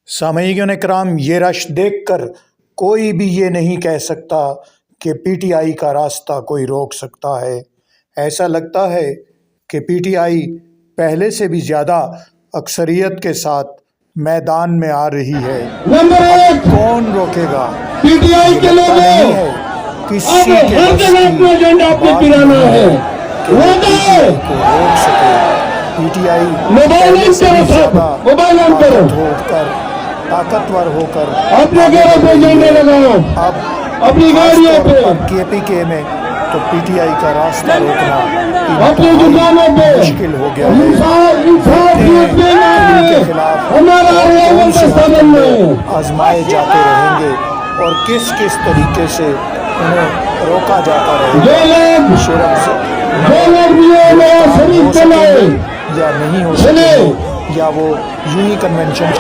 सामईन कराम, ये रश देखकर कोई भी ये नहीं कह सकता कि पीटीआई का रास्ता कोई रोक सकता है। ऐसा लगता है कि पीटीआई पहले से भी ज़्यादा अक्सरियत के साथ मैदान में आ रही है। अब कौन रोकेगा? पीटीआई के लोगों नहीं है किसी के हर जगह अपना एजेंडा आपको गिराना है। को रोक सके। पीटीआई पहले से भी ज़्यादा ताकतवर होकर अपने घरों पे एजेंडे लगाओ, अब अपनी गाड़ियों पे, केपीके में तो पीटीआई का रास्ता रोकना अपनी दुकानों पे मुश्किल हो गया है। के खिलाफ हमारा आजमाए जाते रहेंगे और किस किस तरीके से उन्हें रोका जाता रहेगा। या नहीं हो सकेंगे या वो यूं ही कन्वेंशन